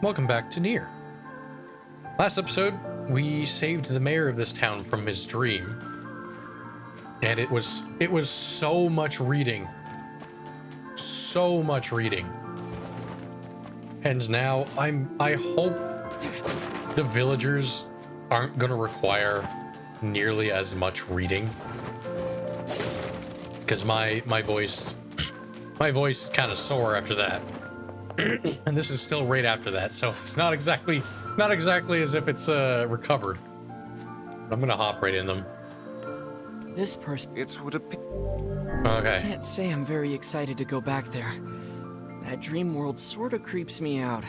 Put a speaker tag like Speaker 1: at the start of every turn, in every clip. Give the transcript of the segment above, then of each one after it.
Speaker 1: Welcome back to NieR. Last episode, we saved the mayor of this town from his dream. And it was so much reading. So much reading. And now I hope the villagers aren't gonna require nearly as much reading. Because my voice kind of sore after that. And this is still right after that, so it's not exactly as if it's recovered. I'm gonna hop right in them.
Speaker 2: This person.
Speaker 3: It would appear.
Speaker 1: Okay.
Speaker 2: I can't say I'm very excited to go back there. That dream world sort of creeps me out.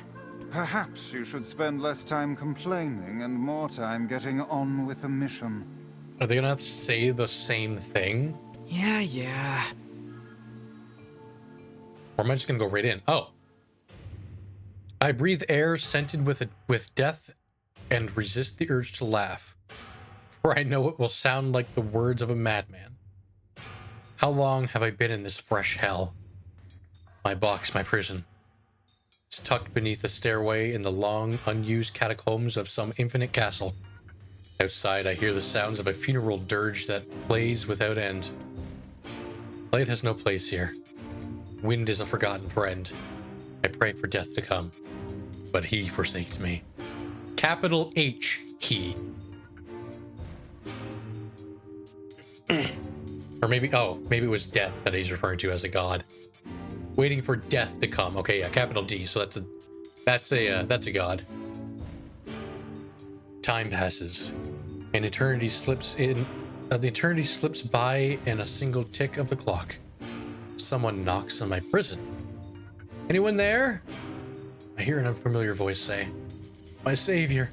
Speaker 3: Perhaps you should spend less time complaining and more time getting on with the mission.
Speaker 1: Are they gonna have to say the same thing?
Speaker 2: Yeah.
Speaker 1: Or am I just gonna go right in? Oh. I breathe air scented with death and resist the urge to laugh, for I know it will sound like the words of a madman. How long have I been in this fresh hell? My box, my prison. It's tucked beneath the stairway in the long, unused catacombs of some infinite castle. Outside, I hear the sounds of a funeral dirge that plays without end. Light has no place here. Wind is a forgotten friend. I pray for death to come, but he forsakes me. Capital H, he. Or maybe it was death that he's referring to as a god. Waiting for death to come. Okay, yeah, capital D. So that's a god. Time passes, and eternity slips in. The eternity slips by in a single tick of the clock. Someone knocks on my prison. Anyone there? I hear an unfamiliar voice say, "My savior."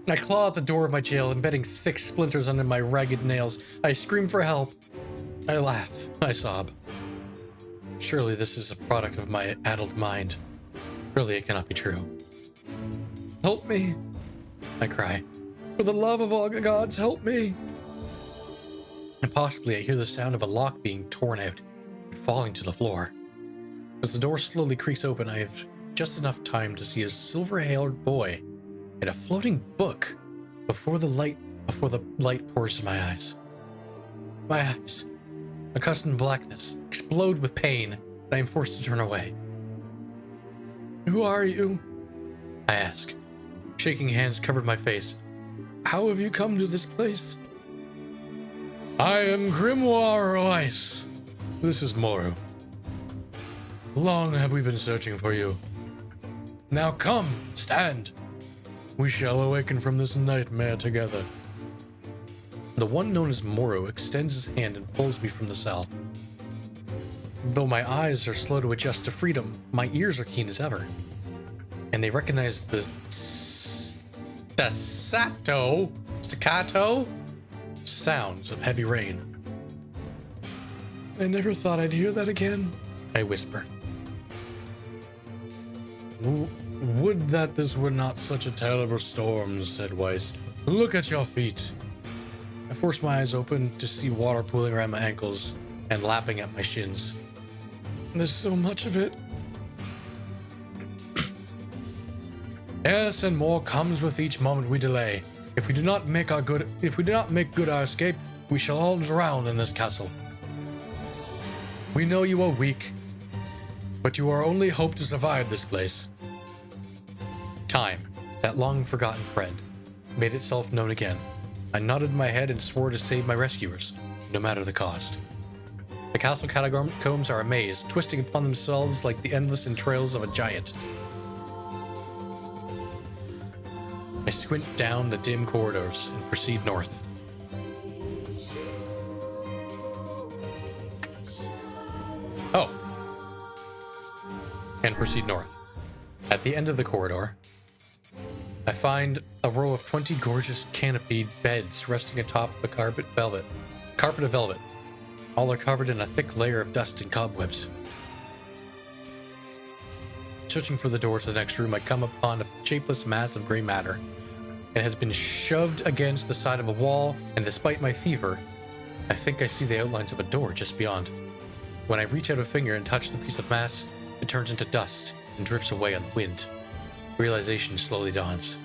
Speaker 1: I claw at the door of my jail, embedding thick splinters under my ragged nails. I scream for help. I laugh. I sob. Surely this is a product of my addled mind. Surely it cannot be true. Help me, I cry. For the love of all gods, help me. And possibly I hear the sound of a lock being torn out and falling to the floor. As the door slowly creaks open, I have just enough time to see a silver-haired boy and a floating book before the light pours to my eyes. My eyes, accustomed to blackness, explode with pain, and I am forced to turn away. Who are you? I ask. Shaking hands covered my face. How have you come to this place? I am Grimoire Ice. This is Moru. Long have we been searching for you. Now come, stand. We shall awaken from this nightmare together. The one known as Moru extends his hand and pulls me from the cell. Though my eyes are slow to adjust to freedom, my ears are keen as ever. And they recognize the staccato sounds of heavy rain. I never thought I'd hear that again, I whisper. Would that this were not such a terrible storm, said Weiss. Look at your feet. I force my eyes open to see water pooling around my ankles and lapping at my shins. There's so much of it. Yes, and more comes with each moment we delay. If we do not make good our escape, we shall all drown in this castle. We know you are weak, but you are our only hope to survive this place. Time, that long-forgotten friend, made itself known again. I nodded my head and swore to save my rescuers, no matter the cost. The castle catacombs are a maze, twisting upon themselves like the endless entrails of a giant. I squint down the dim corridors and proceed north. And proceed north. At the end of the corridor, I find a row of 20 gorgeous canopied beds resting atop a carpet of velvet. All are covered in a thick layer of dust and cobwebs. Searching for the door to the next room, I come upon a shapeless mass of gray matter. It has been shoved against the side of a wall, and despite my fever, I think I see the outlines of a door just beyond. When I reach out a finger and touch the piece of mass, it turns into dust and drifts away on the wind. Realization slowly dawns.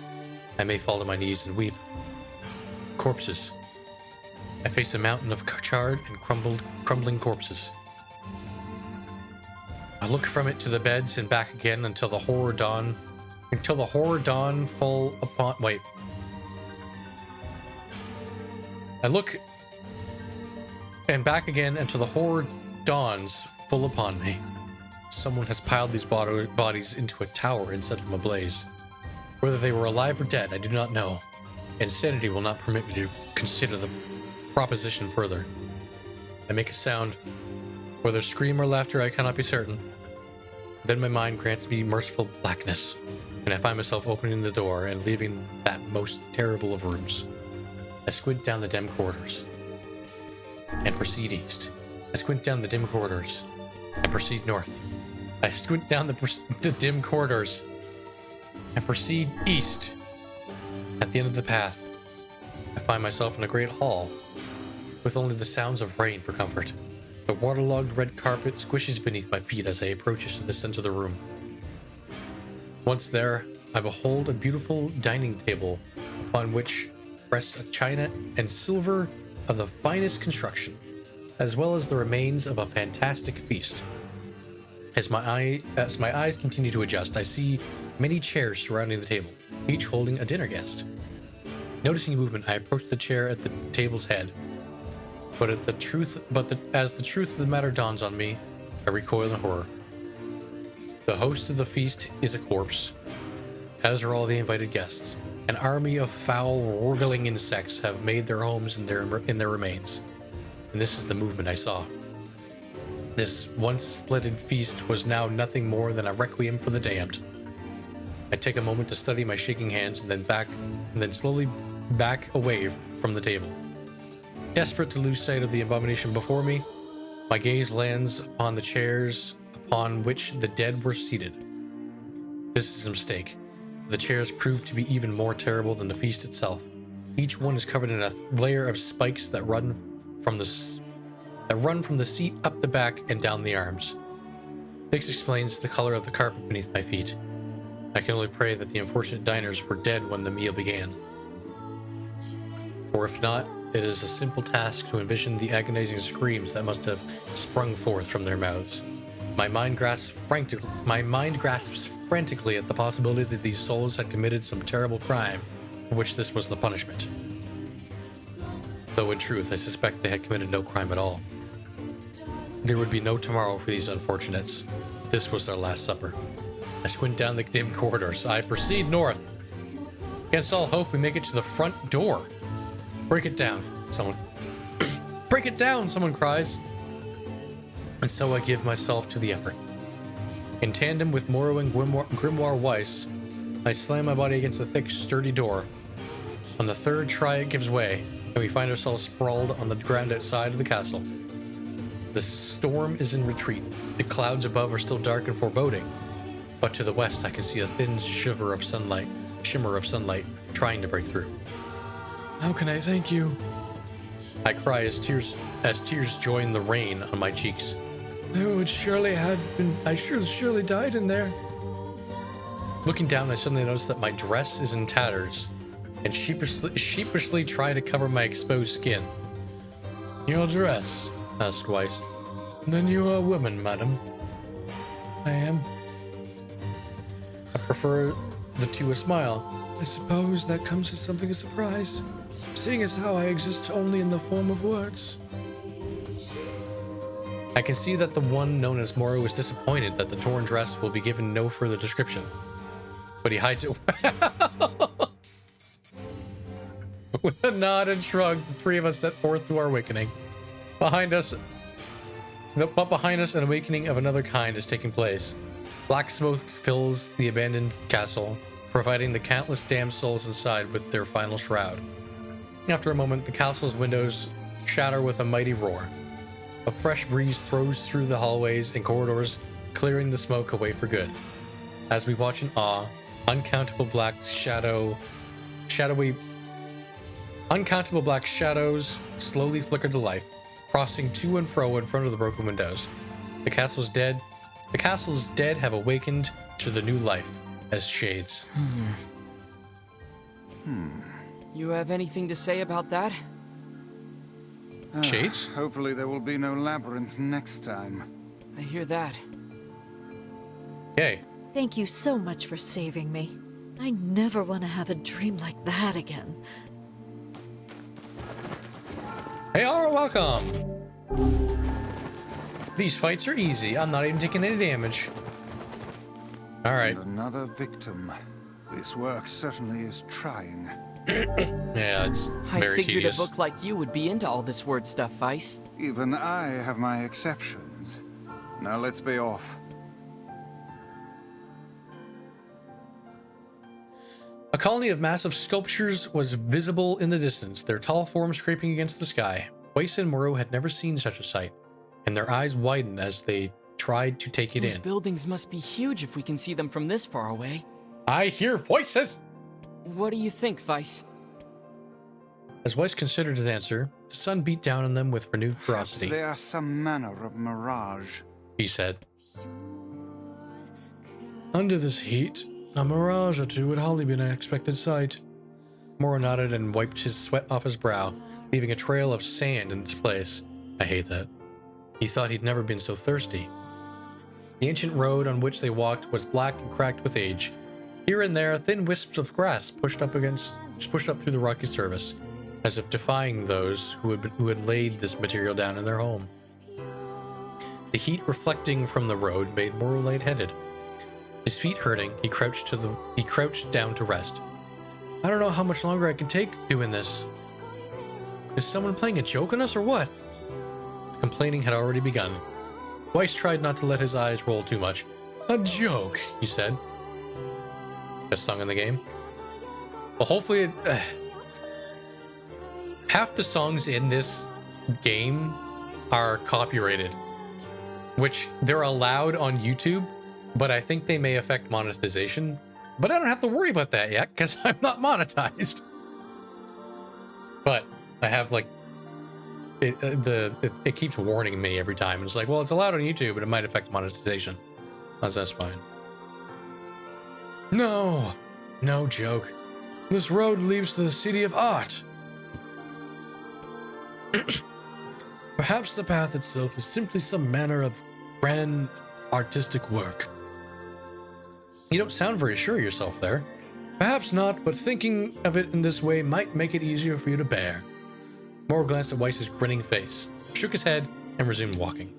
Speaker 1: I may fall to my knees and weep. Corpses. I face a mountain of charred and crumbling corpses. I look from it to the beds and back again until the horror dawn fall upon. Wait. I look and back again until the horror dawns full upon me. Someone has piled these bodies into a tower and set them ablaze. Whether they were alive or dead, I do not know. Insanity will not permit me to consider the proposition further. I make a sound. Whether scream or laughter, I cannot be certain. Then my mind grants me merciful blackness, and I find myself opening the door and leaving that most terrible of rooms. I squint down the dim corridors and proceed east. I squint down the dim corridors and proceed north. I squint down the dim corridors and proceed east. At the end of the path, I find myself in a great hall with only the sounds of rain for comfort. The waterlogged red carpet squishes beneath my feet as I approach to the center of the room. Once there, I behold a beautiful dining table upon which rests a china and silver of the finest construction, as well as the remains of a fantastic feast. As my eyes continue to adjust, I see many chairs surrounding the table, each holding a dinner guest. Noticing movement, I approach the chair at the table's head. As the truth of the matter dawns on me, I recoil in horror. The host of the feast is a corpse, as are all the invited guests. An army of foul, wriggling insects have made their homes in their remains. And this is the movement I saw. This once splendid feast was now nothing more than a requiem for the damned. I take a moment to study my shaking hands and then slowly back away from the table. Desperate to lose sight of the abomination before me, my gaze lands upon the chairs upon which the dead were seated. This is a mistake. The chairs proved to be even more terrible than the feast itself. Each one is covered in a layer of spikes that run from the seat up the back and down the arms. This explains the color of the carpet beneath my feet. I can only pray that the unfortunate diners were dead when the meal began. For if not, it is a simple task to envision the agonizing screams that must have sprung forth from their mouths. My mind grasps frantically at the possibility that these souls had committed some terrible crime, for which this was the punishment. Though in truth, I suspect they had committed no crime at all. There would be no tomorrow for these unfortunates. This was their last supper. I squint down the dim corridors. I proceed north. Against all hope, we make it to the front door. Break it down, someone. Break it down, someone cries. And so I give myself to the effort. In tandem with Morrow and Grimoire Weiss, I slam my body against a thick, sturdy door. On the third try, it gives way, and we find ourselves sprawled on the ground outside of the castle. The storm is in retreat. The clouds above are still dark and foreboding, but to the west I can see a thin shimmer of sunlight trying to break through. How can I thank you? I cry as tears join the rain on my cheeks. I surely died in there. Looking down, I suddenly notice that my dress is in tatters, and sheepishly try to cover my exposed skin. Your dress? Asked Weiss. Then you are a woman, madam. I am. I prefer to a smile. I suppose that comes as something of a surprise, seeing as how I exist only in the form of words. I can see that the one known as Morrow is disappointed that the torn dress will be given no further description, but he hides it. With a nod and shrug, the three of us set forth to our awakening. Behind us, an awakening of another kind is taking place. Black smoke fills the abandoned castle, providing the countless damned souls inside with their final shroud. After a moment, the castle's windows shatter with a mighty roar. A fresh breeze throws through the hallways and corridors, clearing the smoke away for good. As we watch in awe, uncountable black shadows slowly flicker to life, crossing to and fro in front of the broken windows. The castle's dead have awakened to the new life, as shades.
Speaker 2: You have anything to say about that?
Speaker 1: Shades?
Speaker 3: Hopefully there will be no labyrinth next time.
Speaker 2: I hear that.
Speaker 1: Okay.
Speaker 4: Thank you so much for saving me. I never want to have a dream like that again.
Speaker 1: Hey, Aura, welcome! These fights are easy. I'm not even taking any damage. Alright.
Speaker 3: And another victim. This work certainly is trying.
Speaker 1: Yeah, it's
Speaker 2: I
Speaker 1: very
Speaker 2: figured
Speaker 1: tedious.
Speaker 2: a book like you would be into all this word stuff, Vice.
Speaker 3: Even I have my exceptions. Now let's be off.
Speaker 1: A colony of massive sculptures was visible in the distance, their tall forms scraping against the sky. Weiss and Moreau had never seen such a sight, and their eyes widened as they tried to take it
Speaker 2: Those
Speaker 1: in.
Speaker 2: buildings must be huge if we can see them from this far away.
Speaker 1: I hear voices!
Speaker 2: What do you think, Vice?
Speaker 1: As Weiss considered an answer, the sun beat down on them with renewed
Speaker 3: Perhaps
Speaker 1: ferocity.
Speaker 3: they are some manner of mirage.
Speaker 1: He said. Under this heat, a mirage or two would hardly be an unexpected sight. Moreau nodded and wiped his sweat off his brow, leaving a trail of sand in its place. I hate that. He thought he'd never been so thirsty. The ancient road on which they walked was black and cracked with age. Here and there, thin wisps of grass pushed up through the rocky surface, as if defying those who had laid this material down in their home. The heat reflecting from the road made Moreau lightheaded. His feet hurting, he crouched down to rest. I don't know how much longer I can take doing this. Is someone playing a joke on us or what? The complaining had already begun. Weiss tried not to let his eyes roll too much. A joke, he said. Best song in the game? Well, hopefully half the songs in this game are copyrighted, which they're allowed on YouTube, but I think they may affect monetization. But I don't have to worry about that yet because I'm not monetized. But I have like it keeps warning me every time. It's like, well, it's allowed on YouTube, but it might affect monetization. That's fine. No joke. This road leads to the city of art. Perhaps the path itself is simply some manner of grand artistic work. You don't sound very sure of yourself there. Perhaps not, but thinking of it in this way might make it easier for you to bear. Moreau glanced at Weiss's grinning face, shook his head, and resumed walking.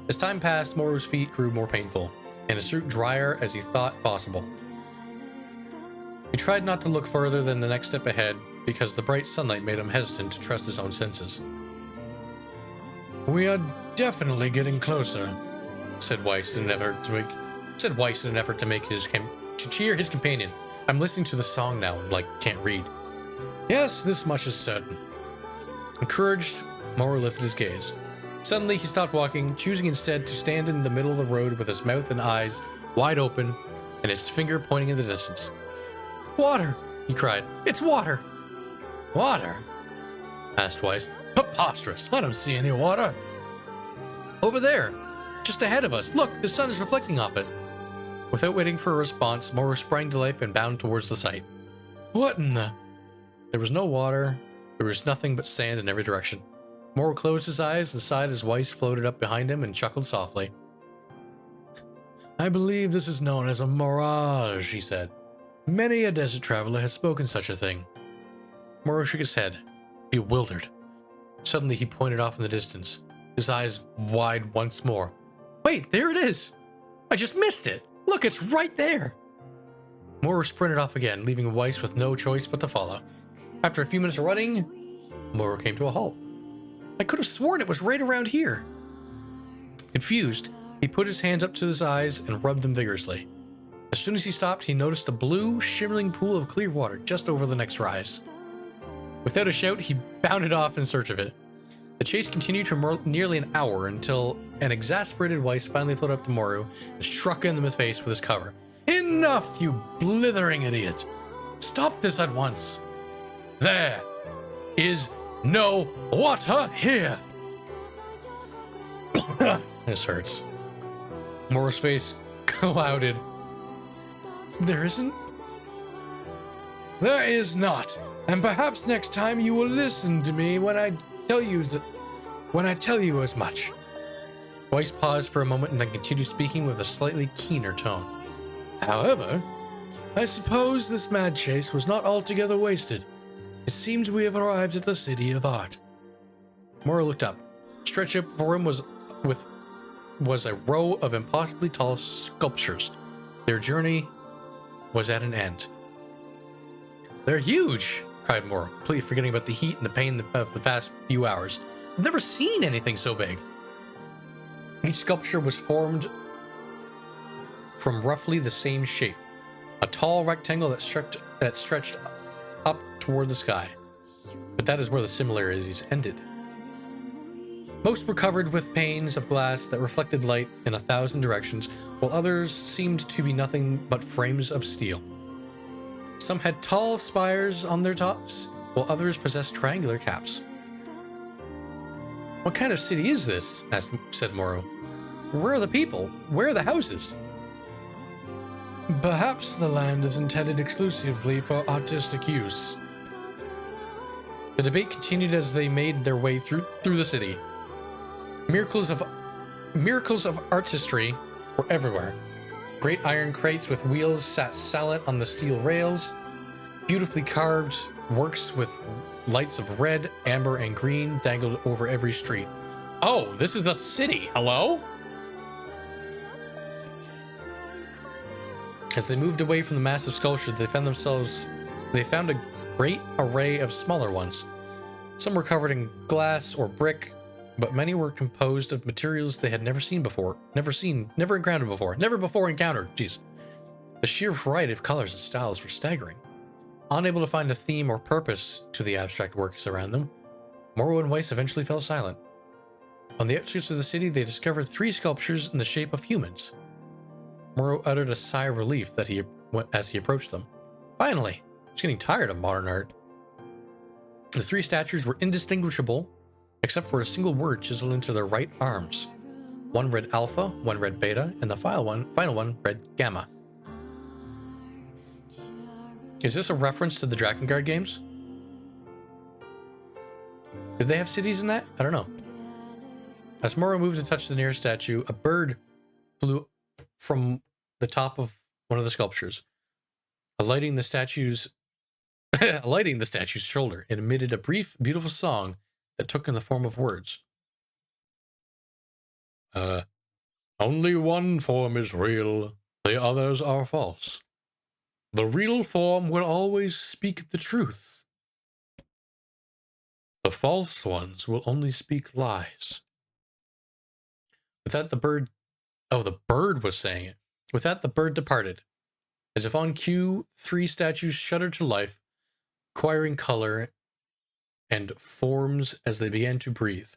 Speaker 1: As time passed, Moreau's feet grew more painful, and his suit drier as he thought possible. He tried not to look further than the next step ahead, because the bright sunlight made him hesitant to trust his own senses. We are definitely getting closer, said Weiss in an effort to cheer his companion. I'm listening to the song now and can't read. Yes, this much is certain. Encouraged, Moreau lifted his gaze. Suddenly he stopped walking, choosing instead to stand in the middle of the road with his mouth and eyes wide open and his finger pointing in the distance. Water! He cried. It's water! Water? Asked Weiss. Preposterous! I don't see any water. Over there! Just ahead of us. Look, the sun is reflecting off it. Without waiting for a response, Moreau sprang to life and bounded towards the sight. What in the... There was no water. There was nothing but sand in every direction. Moreau closed his eyes and sighed as Weiss floated up behind him and chuckled softly. I believe this is known as a mirage, he said. Many a desert traveler has spoken such a thing. Moreau shook his head, bewildered. Suddenly he pointed off in the distance, his eyes wide once more. Wait, there it is! I just missed it! Look, it's right there! Moreau sprinted off again, leaving Weiss with no choice but to follow. After a few minutes of running, Moreau came to a halt. I could have sworn it was right around here. Confused, he put his hands up to his eyes and rubbed them vigorously. As soon as he stopped, he noticed a blue, shimmering pool of clear water just over the next rise. Without a shout, he bounded off in search of it. The chase continued for nearly an hour until an exasperated Weiss finally floated up to Moreau and struck him in the face with his cover. Enough, you blithering idiot! Stop this at once! There is no water here! This hurts. Moreau's face clouded. There isn't? There is not. And perhaps next time you will listen to me when I tell you as much. Weiss paused for a moment and then continued speaking with a slightly keener tone. However, I suppose this mad chase was not altogether wasted. It seems we have arrived at the City of Art. Mora looked up. Stretched up before him was a row of impossibly tall sculptures. Their journey was at an end. They're huge, cried Mora, completely forgetting about the heat and the pain of the past few hours. I've never seen anything so big. Each sculpture was formed from roughly the same shape, a tall rectangle that stretched up toward the sky. But that is where the similarities ended. Most were covered with panes of glass that reflected light in 1,000 directions, while others seemed to be nothing but frames of steel. Some had tall spires on their tops, while others possessed triangular caps. What kind of city is this? said Moro. Where are the people? Where are the houses? Perhaps the land is intended exclusively for artistic use. The debate continued as they made their way through the city. Miracles of artistry were everywhere. Great iron crates with wheels sat silent on the steel rails. Beautifully carved works with lights of red, amber, and green dangled over every street. Oh, this is a city. Hello? As they moved away from the massive sculpture, they found a great array of smaller ones. Some were covered in glass or brick, but many were composed of materials they had never encountered before. Jeez. The sheer variety of colors and styles were staggering. Unable to find a theme or purpose to the abstract works around them, Moro and Weiss eventually fell silent. On the outskirts of the city, they discovered 3 sculptures in the shape of humans. Moro uttered a sigh of relief as he approached them. Finally, I was getting tired of modern art. The 3 statues were indistinguishable, except for a single word chiseled into their right arms. One read Alpha, one read Beta, and the final one read Gamma. Is this a reference to the Drakengard games? Did they have cities in that? I don't know. As Moro moved to touch the nearest statue, a bird flew from the top of one of the sculptures, alighting the statue's shoulder. It emitted a brief, beautiful song that took in the form of words. Only one form is real, the others are false. The real form will always speak the truth. The false ones will only speak lies. With that, the bird was saying it. With that, the bird departed. As if on cue, 3 statues shuddered to life, acquiring color and forms as they began to breathe.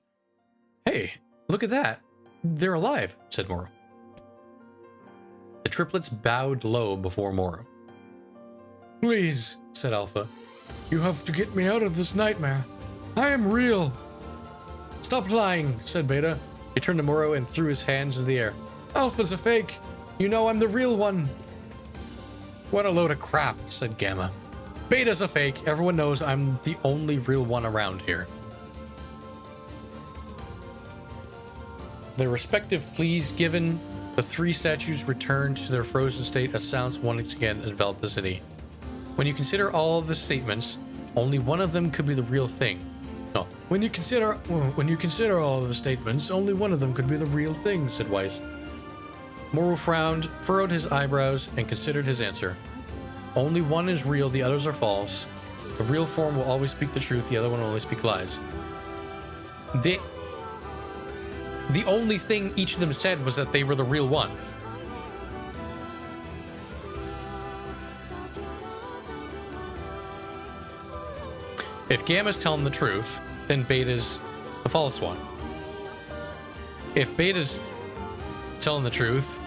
Speaker 1: Hey, look at that. They're alive, said Moro. The triplets bowed low before Moro. Please, said Alpha. You have to get me out of this nightmare. I am real. Stop lying, said Beta. He turned to Moro and threw his hands in the air. Alpha's a fake. You know I'm the real one. What a load of crap, said Gamma. Beta's a fake. Everyone knows I'm the only real one around here. Their respective pleas given, the 3 statues returned to their frozen state as silence once again enveloped the city. When you consider all of the statements, only one of them could be the real thing. No, when you consider all of the statements, only one of them could be the real thing, said Weiss. Moro frowned, furrowed his eyebrows, and considered his answer. Only one is real, the others are false. The real form will always speak the truth, the other one will only speak lies. The only thing each of them said was that they were the real one. If Gamma's telling the truth, then Beta's the false one. If Beta's telling the truth,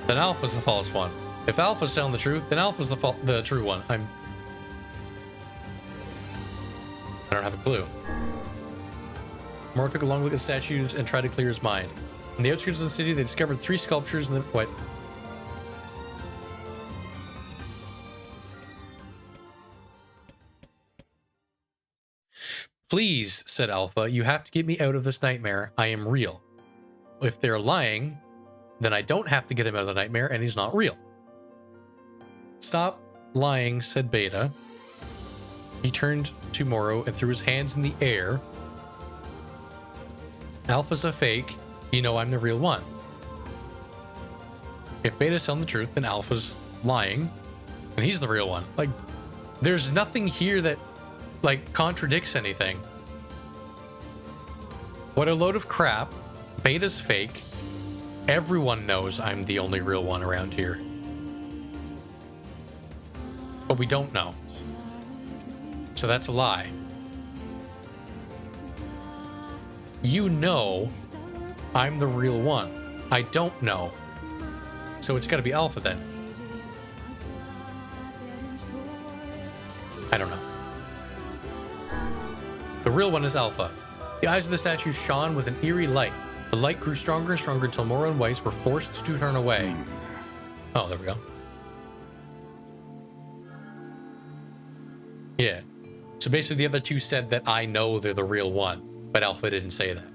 Speaker 1: then Alpha's the false one. If Alpha's telling the truth, then Alpha's the true one. I don't have a clue. Moro took a long look at the statues and tried to clear his mind. On the outskirts of the city, they discovered 3 sculptures in the... What? Please, said Alpha, you have to get me out of this nightmare. I am real. If they're lying, then I don't have to get him out of the nightmare and he's not real. Stop lying, said Beta. He turned to Moro and threw his hands in the air. Alpha's a fake. You know I'm the real one. If Beta's telling the truth, then Alpha's lying and he's the real one. Like, there's nothing here that, like, contradicts anything. What a load of crap. Beta's fake. Everyone knows I'm the only real one around here. But we don't know. So that's a lie. You know I'm the real one. I don't know. So it's got to be Alpha then. I don't know. The real one is Alpha. The eyes of the statue shone with an eerie light. The light grew stronger and stronger until Moro and Weiss were forced to turn away. Oh, there we go. Yeah. So basically the other two said that I know they're the real one, but Alpha didn't say that.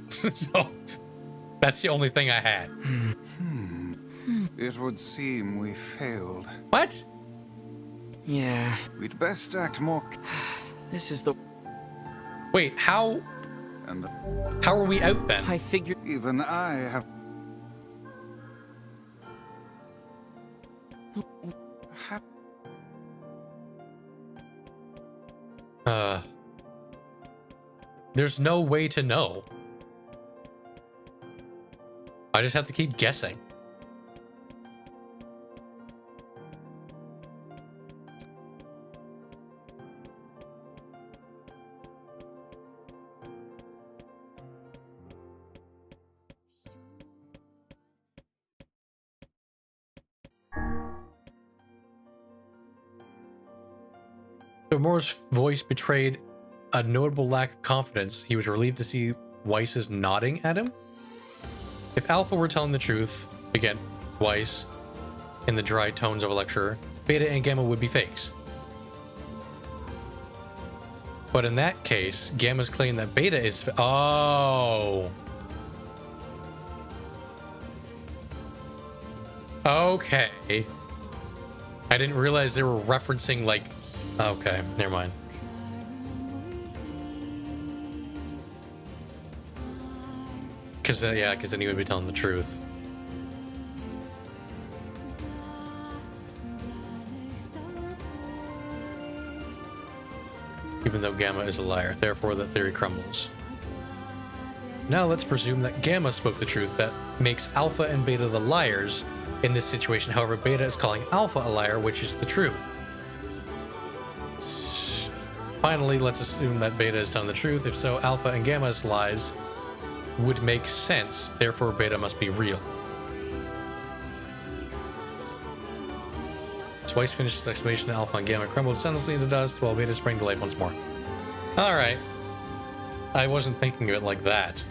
Speaker 1: So that's the only thing I had.
Speaker 3: It would seem we failed.
Speaker 1: What?
Speaker 2: Yeah,
Speaker 3: We'd best act more
Speaker 2: this is the...
Speaker 1: Wait, how
Speaker 3: and
Speaker 1: are we out then?
Speaker 2: I figured...
Speaker 3: even I have
Speaker 1: There's no way to know. I just have to keep guessing. Moro's voice betrayed a notable lack of confidence. He was relieved to see Weiss's nodding at him. If Alpha were telling the truth, again, Weiss, in the dry tones of a lecturer, Beta and Gamma would be fakes. But in that case, Gamma's claim that Beta is... Oh. Okay. I didn't realize they were referencing, like... Okay, never mind. Because then he would be telling the truth. Even though Gamma is a liar, therefore the theory crumbles. Now let's presume that Gamma spoke the truth. That makes Alpha and Beta the liars in this situation. However, Beta is calling Alpha a liar, which is the truth. Finally, let's assume that Beta is telling the truth. If so, Alpha and Gamma's lies would make sense. Therefore, Beta must be real. Weiss finished his exclamation. Alpha and Gamma crumbled senselessly into dust while Beta sprang to life once more. Alright. I wasn't thinking of it like that.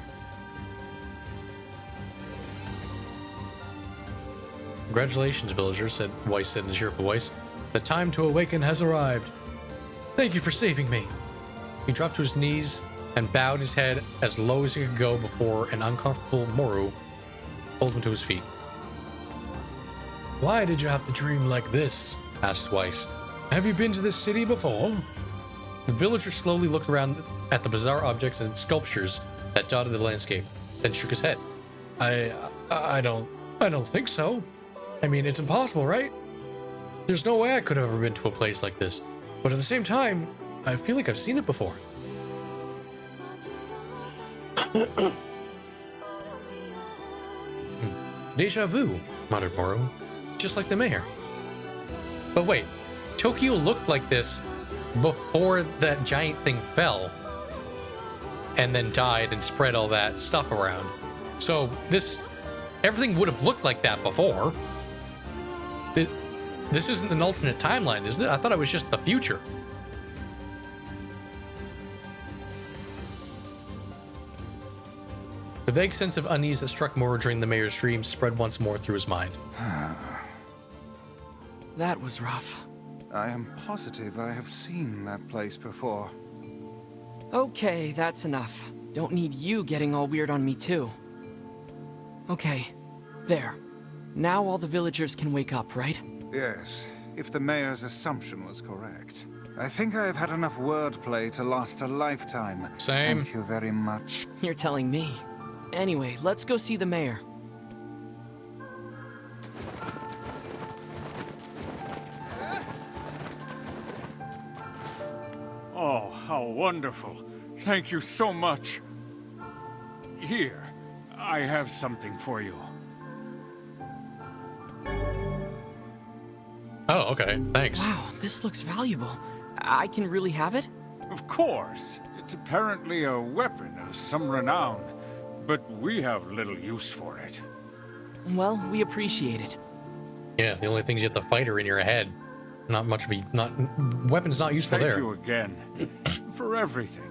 Speaker 1: Congratulations, villager, said Weiss in a cheerful voice. The time to awaken has arrived. Thank you for saving me. He dropped to his knees and bowed his head as low as he could go before an uncomfortable Moro pulled him to his feet. Why did you have to dream like this? Asked Weiss. Have you been to this city before? The villager slowly looked around at the bizarre objects and sculptures that dotted the landscape, then shook his head. I don't think so. I mean, it's impossible, right? There's no way I could have ever been to a place like this. But at the same time, I feel like I've seen it before. Deja vu, muttered Moro. Just like the mayor. But wait, Tokyo looked like this before that giant thing fell and then died and spread all that stuff around. So everything would have looked like that before. This isn't an alternate timeline, isn't it? I thought it was just the future. The vague sense of unease that struck Moro during the mayor's dreams spread once more through his mind.
Speaker 2: That was rough.
Speaker 3: I am positive I have seen that place before.
Speaker 2: Okay, that's enough. Don't need you getting all weird on me too. Okay, there. Now all the villagers can wake up, right?
Speaker 3: Yes, if the mayor's assumption was correct. I think I have had enough wordplay to last a lifetime.
Speaker 1: Same.
Speaker 3: Thank you very much.
Speaker 2: You're telling me. Anyway, let's go see the mayor.
Speaker 5: Oh, how wonderful. Thank you so much. Here, I have something for you.
Speaker 1: Oh, okay. Thanks.
Speaker 2: Wow, this looks valuable. I can really have it?
Speaker 5: Of course, it's apparently a weapon of some renown, but we have little use for it.
Speaker 2: Well, we appreciate it.
Speaker 1: Yeah, the only things you have to fight are in your head. Not much of weapons not useful
Speaker 5: Thank
Speaker 1: there.
Speaker 5: you again for everything.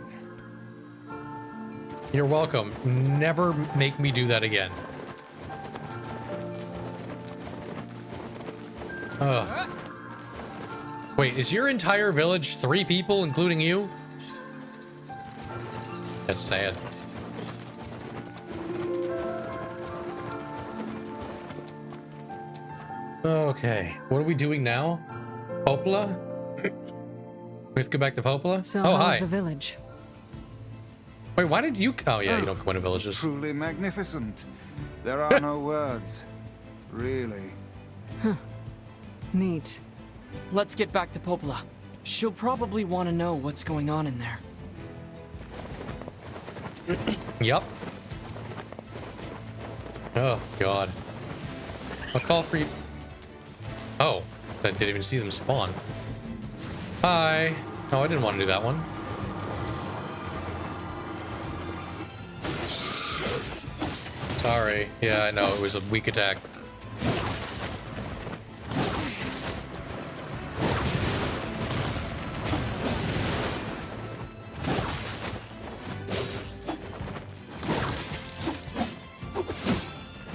Speaker 1: You're welcome. Never make me do that again. Wait, is your entire village 3 people, including you? That's sad. Okay, what are we doing now? Popola? We have to go back to Popola?
Speaker 6: So
Speaker 1: oh,
Speaker 6: how's
Speaker 1: hi.
Speaker 6: the village?
Speaker 1: Wait, why did you... Oh, yeah, you don't go into
Speaker 3: It's
Speaker 1: villages.
Speaker 3: truly magnificent. There are no words. Really.
Speaker 6: Neat.
Speaker 2: Let's get back to Popola. She'll probably want to know what's going on in there.
Speaker 1: Yep. Oh, God. I'll call for you. Oh, I didn't even see them spawn. Hi. Oh, I didn't want to do that one. Sorry. Yeah, I know. It was a weak attack.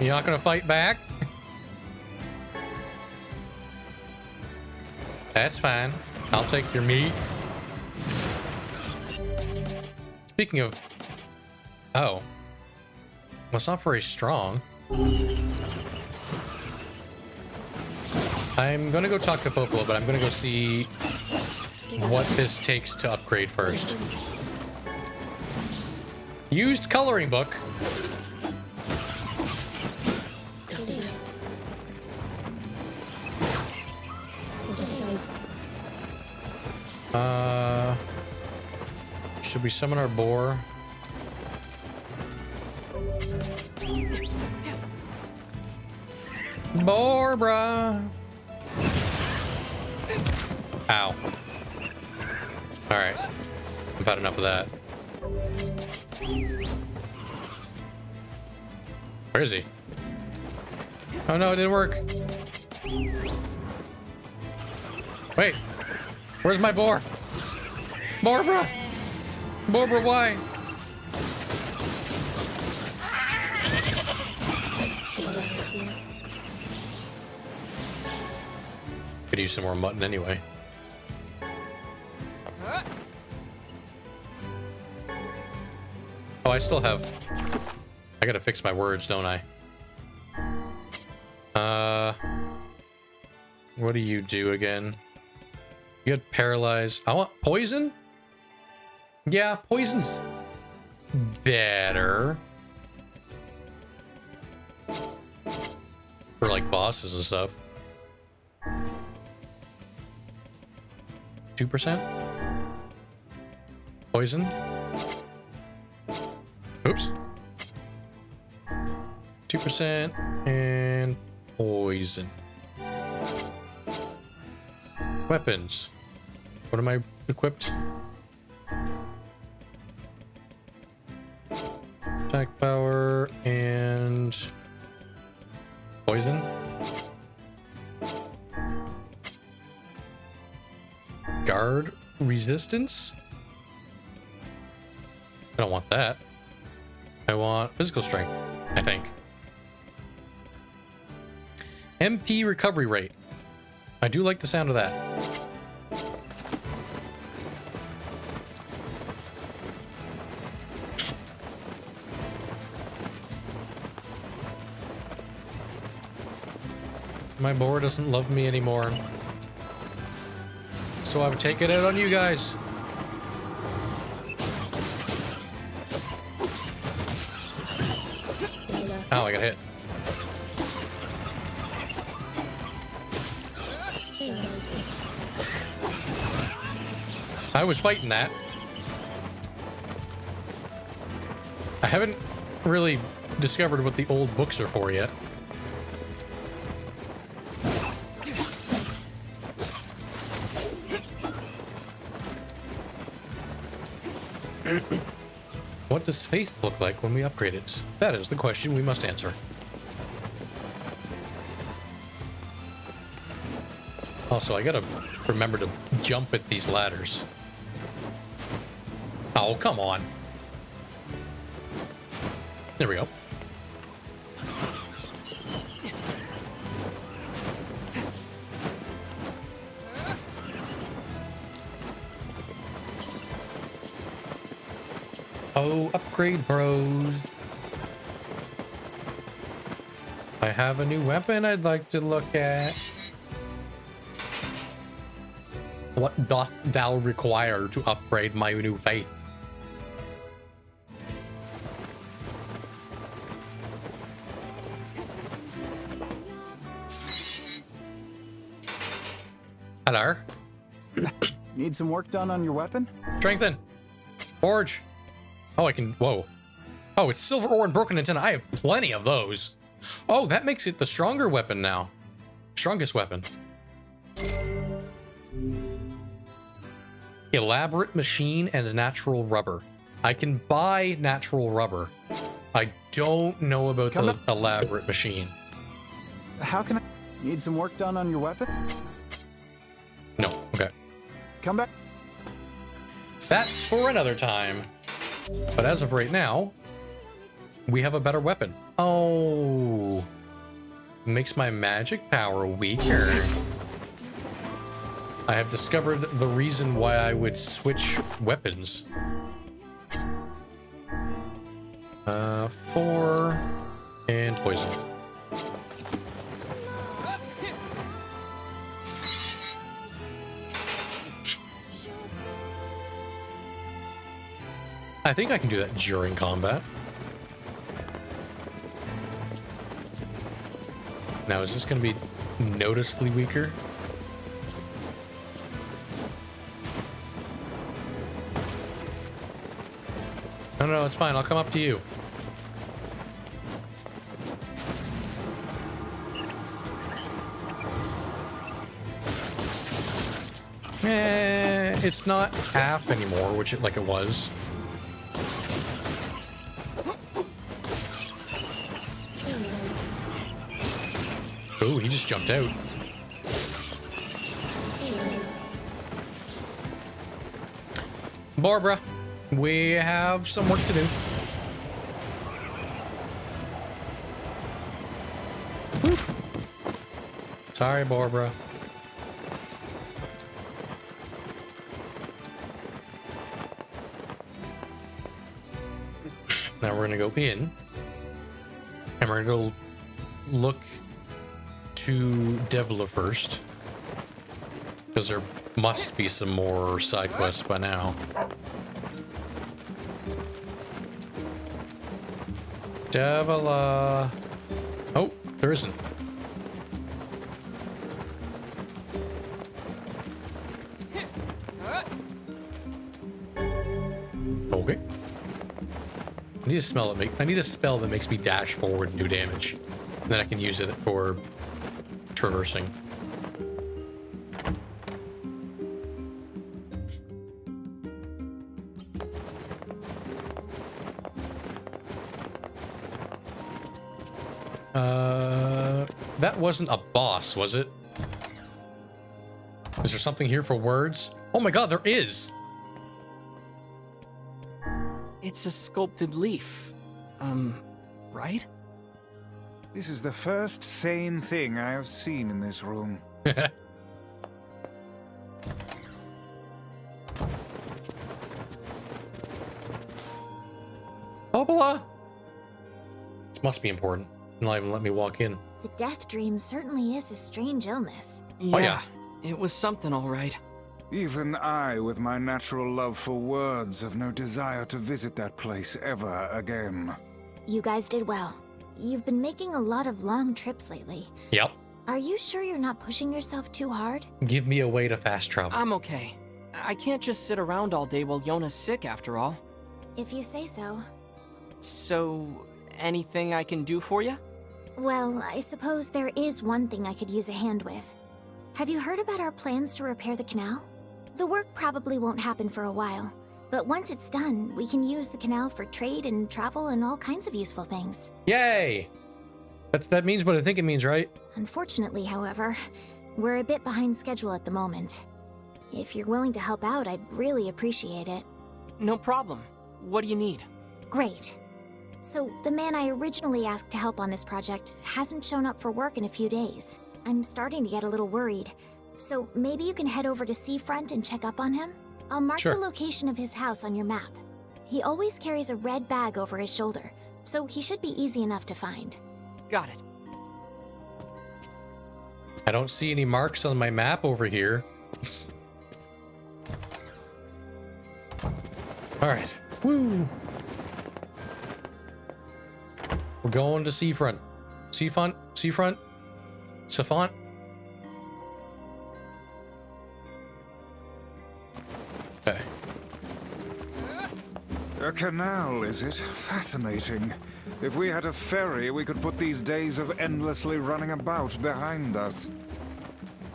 Speaker 1: You're not gonna fight back? That's fine. I'll take your meat. Speaking of... Oh. Well, it's not very strong. I'm gonna go talk to Popola, but I'm gonna go see what this takes to upgrade first. Used coloring book. Should we summon our boar? Boar, bruh. Ow. Alright. I've had enough of that. Where is he? Oh no, it didn't work. Wait. Where's my boar? Barbara! Barbara, why? Could use some more mutton anyway. Oh, I still have... I gotta fix my words, don't I? What do you do again? You had paralyzed. I want poison? Yeah, poison's better. For like bosses and stuff. 2%? Poison? Oops. 2% and poison. Weapons. What am I equipped? Attack power and poison. Guard resistance. I don't want that. I want physical strength, I think. MP recovery rate. I do like the sound of that. My boar doesn't love me anymore. So I would take it out on you guys. Oh, I got hit. I was fighting that. I haven't really discovered what the old books are for yet. What does faith look like when we upgrade it? That is the question we must answer. Also, I gotta remember to jump at these ladders. Oh, come on. There we go. Oh, upgrade bros. I have a new weapon I'd like to look at. What doth thou require to upgrade my new faith? Hello?
Speaker 6: Need some work done on your weapon?
Speaker 1: Strengthen. Forge. Oh, I can... Whoa. Oh, it's silver ore and broken antenna. I have plenty of those. Oh, that makes it the stronger weapon now. Strongest weapon. Elaborate machine and natural rubber. I can buy natural rubber. I don't know about the elaborate machine.
Speaker 6: How can I... Need some work done on your weapon?
Speaker 1: No. Okay.
Speaker 6: Come back.
Speaker 1: That's for another time. But as of right now, we have a better weapon. Oh. Makes my magic power weaker. I have discovered the reason why I would switch weapons. 4 and poison. I think I can do that during combat. Now, is this going to be noticeably weaker? No, it's fine. I'll come up to you. It's not half anymore, which like it was. Oh, he just jumped out. Barbara, we have some work to do. Woo. Sorry, Barbara. Now we're gonna go in, and we're gonna go look to Devla first, because there must be some more side quests by now. Devla. Oh, there isn't. Okay. I need a smell that I need a spell that makes me dash forward and do damage. And then I can use it for traversing. That wasn't a boss, was it? Is there something here for words? Oh my god, there is!
Speaker 2: It's a sculpted leaf. Right?
Speaker 3: This is the first sane thing I have seen in this room.
Speaker 1: Hoppala! This must be important. Not even let me walk in.
Speaker 7: The death dream certainly is a strange illness.
Speaker 2: Yeah,
Speaker 1: Oh, yeah.
Speaker 2: it was something all right.
Speaker 3: Even I, with my natural love for words, have no desire to visit that place ever again.
Speaker 7: You guys did well. You've been making a lot of long trips lately.
Speaker 1: Yep.
Speaker 7: Are you sure you're not pushing yourself too hard?
Speaker 1: Give me a way to fast travel.
Speaker 2: I'm okay. I can't just sit around all day while Yona's sick after all.
Speaker 7: If you say so.
Speaker 2: So, anything I can do for you?
Speaker 7: Well, I suppose there is one thing I could use a hand with. Have you heard about our plans to repair the canal? The work probably won't happen for a while, but once it's done, we can use the canal for trade and travel and all kinds of useful things.
Speaker 1: Yay! That means what I think it means, right?
Speaker 7: Unfortunately, however, we're a bit behind schedule at the moment. If you're willing to help out, I'd really appreciate it.
Speaker 2: No problem. What do you need?
Speaker 7: Great. So, the man I originally asked to help on this project hasn't shown up for work in a few days. I'm starting to get a little worried. So, maybe you can head over to Seafront and check up on him? I'll mark
Speaker 1: Sure.
Speaker 7: the location of his house on your map. He always carries a red bag over his shoulder, so he should be easy enough to find.
Speaker 2: Got it.
Speaker 1: I don't see any marks on my map over here. All right. Woo! We're going to Seafront. Seafront? Seafront? Safont? Okay.
Speaker 3: A canal, is it? Fascinating. If we had a ferry, we could put these days of endlessly running about behind us.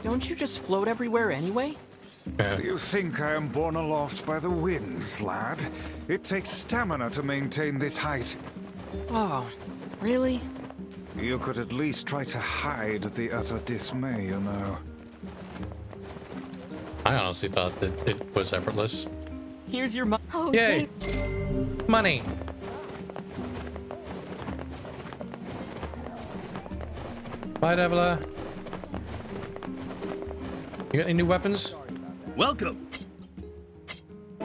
Speaker 2: Don't you just float everywhere anyway?
Speaker 3: Do you think I am borne aloft by the winds, lad? It takes stamina to maintain this height.
Speaker 2: Oh, really?
Speaker 3: You could at least try to hide the utter dismay, you know.
Speaker 1: I honestly thought that it was effortless.
Speaker 2: Here's your mo-
Speaker 4: Oh,
Speaker 1: Yay! Money! Bye, Devila. You got any new weapons?
Speaker 8: Welcome.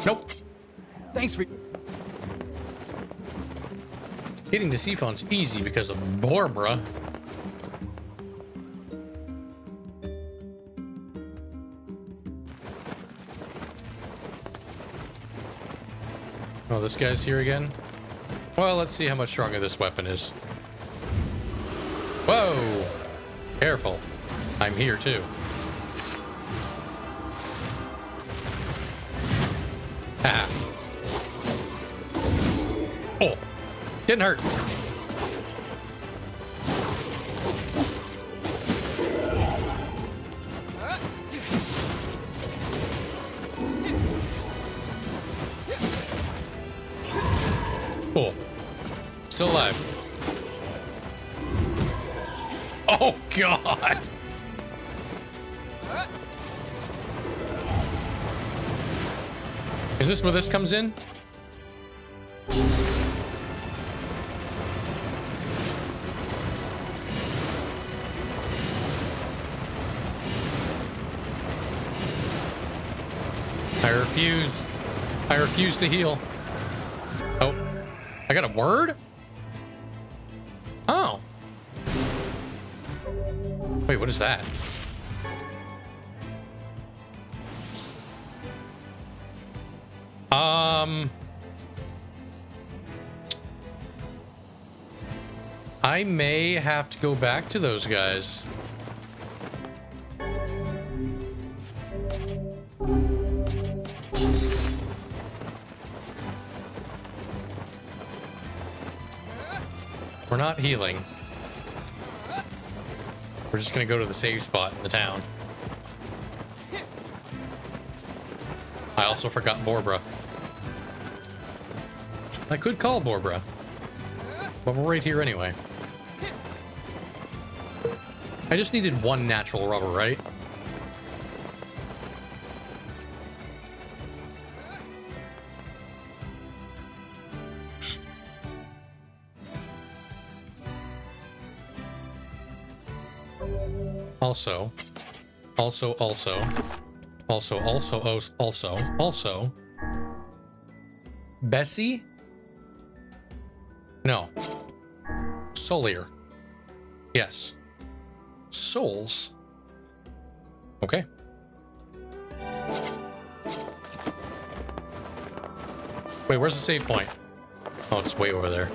Speaker 1: Nope.
Speaker 8: Thanks for...
Speaker 1: Getting to Seafont's easy because of Barbara. Oh, this guy's here again? Well, let's see how much stronger this weapon is. Whoa! Careful. I'm here too. Ah. Oh. Didn't hurt. Cool. Still alive. Oh, God. Is this where this comes in? I refuse to heal. Oh, I got a word? Oh. Wait, what is that? I may have to go back to those guys. We're not healing. We're just gonna go to the save spot in the town. I also forgot Barbara. I could call Barbara, but we're right here anyway. I just needed one natural rubber, right? Also, Bessie? No. Solier. Yes. souls. Okay. Wait, where's the save point? Oh, it's way over there.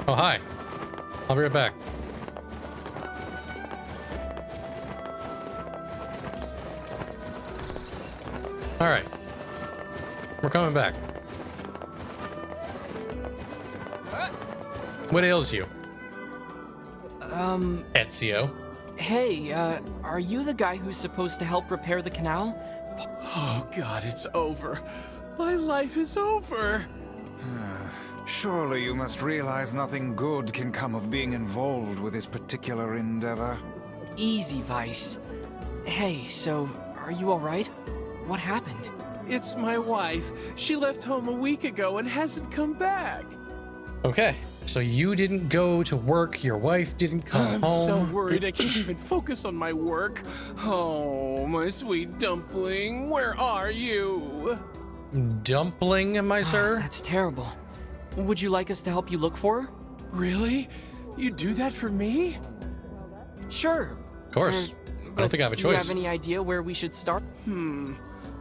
Speaker 1: Oh, hi. I'll be right back. All right. We're coming back. What ails you? Ezio.
Speaker 2: Hey, are you the guy who's supposed to help repair the canal?
Speaker 8: Oh God, it's over. My life is over.
Speaker 3: Surely you must realize nothing good can come of being involved with this particular endeavor.
Speaker 2: Easy, Vice. Hey, so, are you alright? What happened?
Speaker 8: It's my wife. She left home a week ago and hasn't come back.
Speaker 1: Okay, so you didn't go to work, your wife didn't come
Speaker 8: I'm
Speaker 1: home.
Speaker 8: so worried I can't even focus on my work. Oh, my sweet dumpling, where are you?
Speaker 1: Dumpling, my sir?
Speaker 2: That's terrible. Would you like us to help you look for her?
Speaker 8: Really? You do that for me?
Speaker 2: Sure.
Speaker 1: Of course. I don't think I have a
Speaker 2: Do you
Speaker 1: choice.
Speaker 2: have any idea where we should start?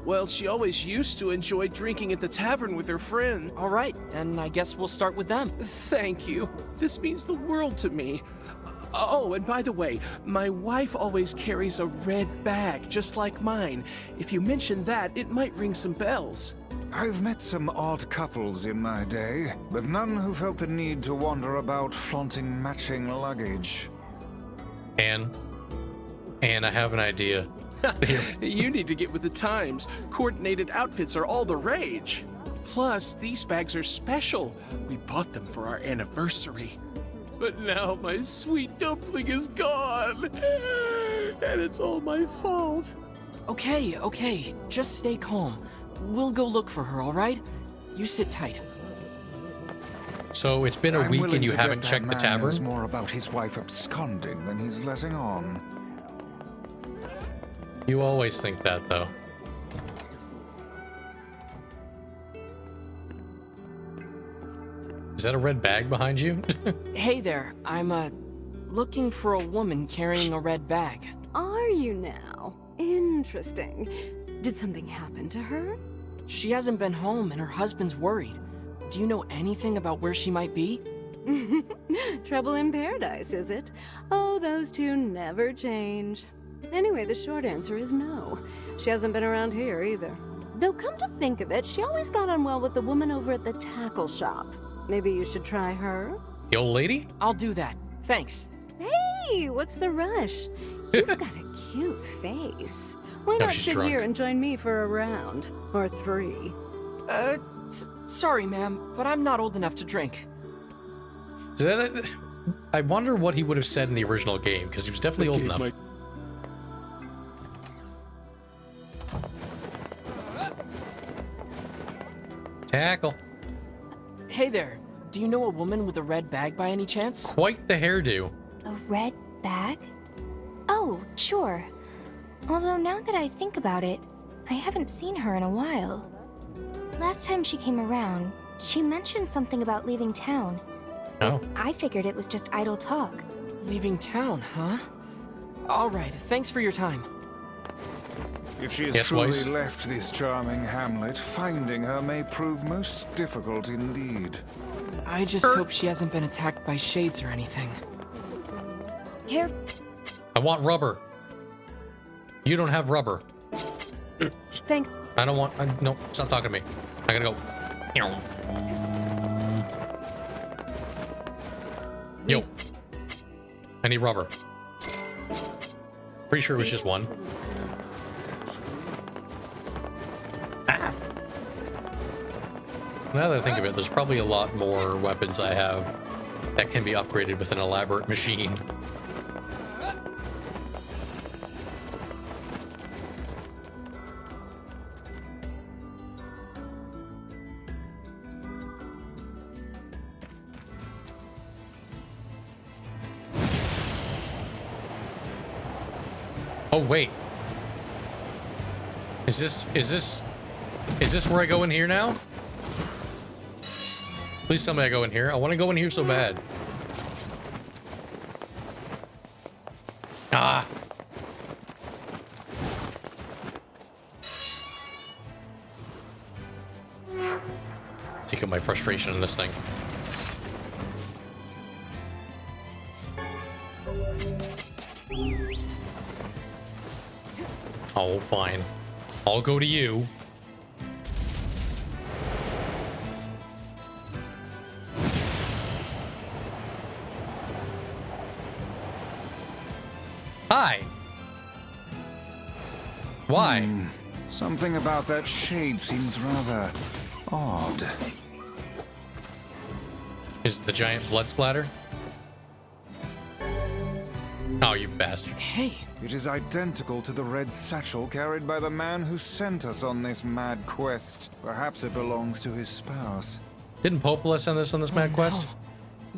Speaker 8: Well, she always used to enjoy drinking at the tavern with her friend.
Speaker 2: Alright, then I guess we'll start with them.
Speaker 8: Thank you. This means the world to me. Oh, and by the way, my wife always carries a red bag, just like mine. If you mention that, it might ring some bells.
Speaker 3: I've met some odd couples in my day, but none who felt the need to wander about flaunting matching luggage.
Speaker 1: And I have an idea.
Speaker 8: You need to get with the times. Coordinated outfits are all the rage. Plus, these bags are special. We bought them for our anniversary. But now my sweet dumpling is gone. And it's all my fault.
Speaker 2: Okay. Just stay calm. We'll go look for her, alright? You sit tight.
Speaker 1: So it's been a
Speaker 3: I'm
Speaker 1: week
Speaker 3: willing
Speaker 1: and you
Speaker 3: to
Speaker 1: haven't
Speaker 3: bet
Speaker 1: checked the
Speaker 3: that man knows
Speaker 1: tavern?
Speaker 3: more about his wife absconding than he's letting on.
Speaker 1: You always think that, though. Is that a red bag behind you?
Speaker 2: Hey there, I'm, looking for a woman carrying a red bag.
Speaker 9: Are you now? Interesting. Did something happen to her?
Speaker 2: She hasn't been home and her husband's worried. Do you know anything about where she might be?
Speaker 9: Trouble in paradise, is it? Oh, those two never change. Anyway, the short answer is no. She hasn't been around here either. Though come to think of it, she always got on well with the woman over at the tackle shop. Maybe you should try her?
Speaker 1: The old lady?
Speaker 2: I'll do that. Thanks.
Speaker 9: Hey, what's the rush? You've got a cute face. Why
Speaker 1: No,
Speaker 9: not
Speaker 1: she's
Speaker 9: sit
Speaker 1: drunk.
Speaker 9: here and join me for a round? Or three?
Speaker 2: Sorry, ma'am, but I'm not old enough to drink.
Speaker 1: I wonder what he would have said in the original game, because he was definitely old enough. Tackle.
Speaker 2: Hey there, do you know a woman with a red bag by any chance?
Speaker 1: Quite the hairdo.
Speaker 10: A red bag? Oh, sure. Although now that I think about it, I haven't seen her in a while. Last time she came around, she mentioned something about leaving town.
Speaker 1: Oh.
Speaker 10: I figured it was just idle talk.
Speaker 2: Leaving town, huh? Alright, thanks for your time.
Speaker 3: If she has
Speaker 1: Yes,
Speaker 3: truly
Speaker 1: Weiss?
Speaker 3: left this charming hamlet, finding her may prove most difficult indeed.
Speaker 2: I just hope she hasn't been attacked by shades or anything.
Speaker 10: Here,
Speaker 1: I want rubber. You don't have rubber.
Speaker 9: Thank.
Speaker 1: I don't want. No, stop talking to me. I gotta go. Yo. I need rubber. Pretty sure it was just one. Ah. Now that I think of it, there's probably a lot more weapons I have that can be upgraded with an elaborate machine. Oh wait. Is this where I go in here now? Please tell me I go in here. I want to go in here so bad. Take out my frustration in this thing. Oh, fine. I'll go to you. Hi. Why?
Speaker 3: Something about that shade seems rather odd.
Speaker 1: Is it the giant blood splatter? Oh, you bastard.
Speaker 2: Hey,
Speaker 3: It is identical to the red satchel carried by the man who sent us on this mad quest. Perhaps it belongs to his spouse.
Speaker 1: Didn't Popola send us on this mad quest?
Speaker 2: no.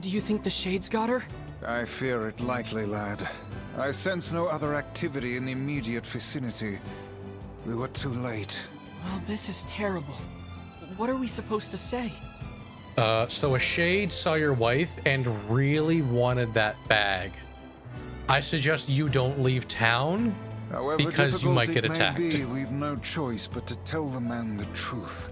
Speaker 2: Do you think the Shades got her?
Speaker 3: I fear it likely, lad. I sense no other activity in the immediate vicinity. We were too late.
Speaker 2: Well, this is terrible. What are we supposed to say?
Speaker 1: So a shade saw your wife and really wanted that bag. I suggest you don't leave town
Speaker 3: However
Speaker 1: because you might get
Speaker 3: difficult it may
Speaker 1: attacked.
Speaker 3: be, we've no choice but to tell the man the truth.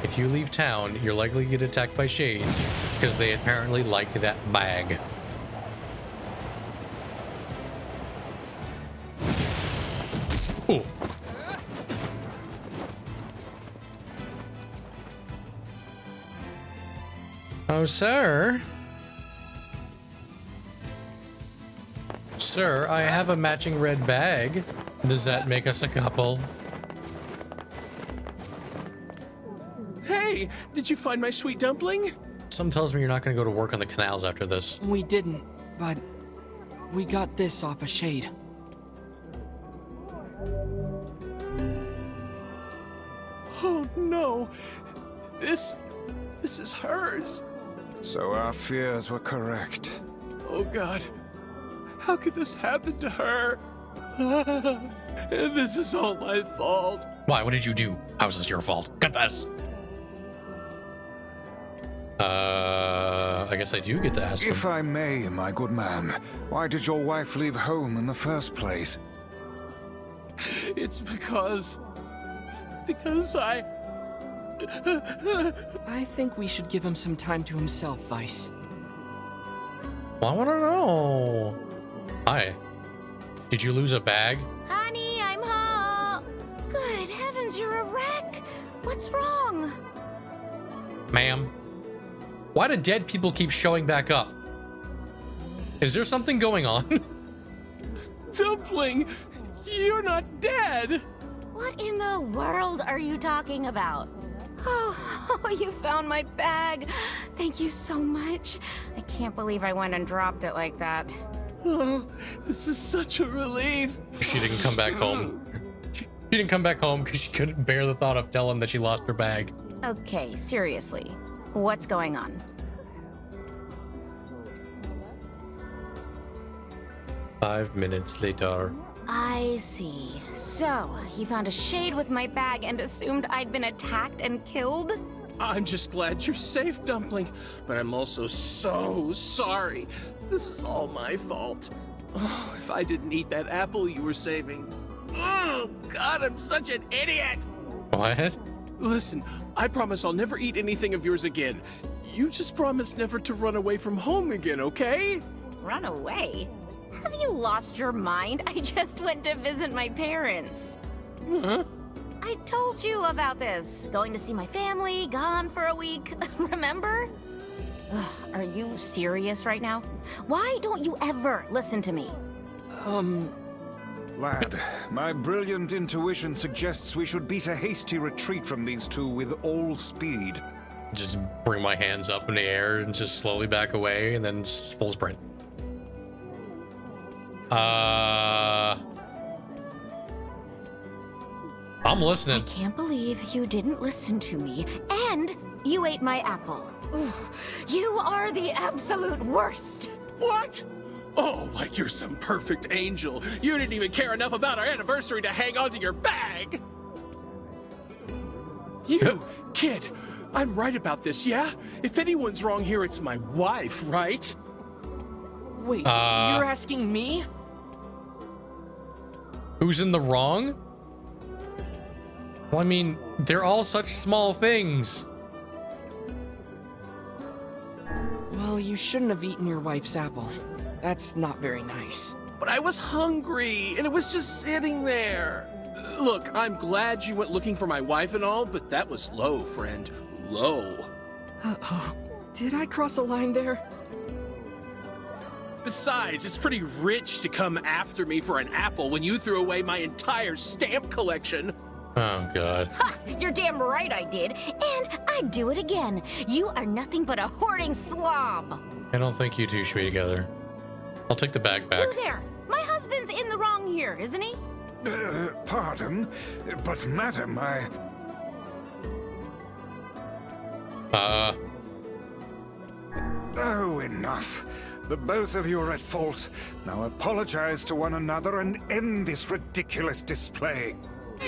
Speaker 1: If you leave town, you're likely to get attacked by shades because they apparently like that bag. Ooh. Oh, sir. Sir, I have a matching red bag. Does that make us a couple?
Speaker 8: Hey, did you find my sweet dumpling?
Speaker 1: Something tells me you're not going to go to work on the canals after this.
Speaker 2: We didn't, but we got this off a Shade.
Speaker 8: Oh no, this is hers.
Speaker 3: So our fears were correct.
Speaker 8: Oh God, how could this happen to her? And this is all my fault.
Speaker 1: Why? What did you do? How is this your fault? Confess. I guess I do get to ask him.
Speaker 3: If I may, my good man, why did your wife leave home in the first place?
Speaker 8: It's because I
Speaker 2: think we should give him some time to himself, Vice.
Speaker 1: Well, I want to know. Hi. Did you lose a bag?
Speaker 7: Honey, I'm home. Good heavens, you're a wreck. What's wrong?
Speaker 1: Ma'am. Why do dead people keep showing back up? Is there something going on?
Speaker 8: Dumpling, you're not dead.
Speaker 7: What in the world are you talking about? Oh, you found my bag. Thank you so much. I can't believe I went and dropped it like that.
Speaker 8: Oh, this is such a relief.
Speaker 1: She didn't come back home. She didn't come back home because she couldn't bear the thought of telling that she lost her bag.
Speaker 7: Okay, seriously. What's going on?
Speaker 1: 5 minutes later.
Speaker 7: I see. So, you found a Shade with my bag and assumed I'd been attacked and killed?
Speaker 8: I'm just glad you're safe, Dumpling, but I'm also so sorry. This is all my fault. Oh, if I didn't eat that apple you were saving. Oh, God, I'm such an idiot.
Speaker 1: What?
Speaker 8: Listen, I promise I'll never eat anything of yours again. You just promise never to run away from home again, okay?
Speaker 7: Run away? Have you lost your mind? I just went to visit my parents.
Speaker 8: Huh?
Speaker 7: I told you about this. Going to see my family, gone for a week. Remember? Ugh, are you serious right now? Why don't you ever listen to me?
Speaker 3: Lad, my brilliant intuition suggests we should beat a hasty retreat from these two with all speed.
Speaker 1: Just bring my hands up in the air and just slowly back away and then full sprint. I'm listening.
Speaker 7: I can't believe you didn't listen to me, and you ate my apple. Ugh, you are the absolute worst.
Speaker 8: What? Oh, like you're some perfect angel. You didn't even care enough about our anniversary to hang on to your bag. You, kid, I'm right about this, yeah? If anyone's wrong here, it's my wife, right?
Speaker 2: Wait, you're asking me?
Speaker 1: Who's in the wrong? Well, I mean, they're all such small things.
Speaker 2: Well, you shouldn't have eaten your wife's apple. That's not very nice.
Speaker 8: But I was hungry, and it was just sitting there. Look, I'm glad you went looking for my wife and all, but that was low, friend. Low.
Speaker 2: Uh-oh. Did I cross a line there?
Speaker 8: Besides, it's pretty rich to come after me for an apple when you threw away my entire stamp collection.
Speaker 1: Oh, God.
Speaker 11: Ha! You're damn right I did. And I'd do it again. You are nothing but a hoarding slob.
Speaker 1: I don't think you two should be together. I'll take the bag back.
Speaker 11: You there. My husband's in the wrong here, isn't he?
Speaker 3: Pardon, but madam, Oh, enough. The both of you are at fault. Now apologize to one another and end this ridiculous display.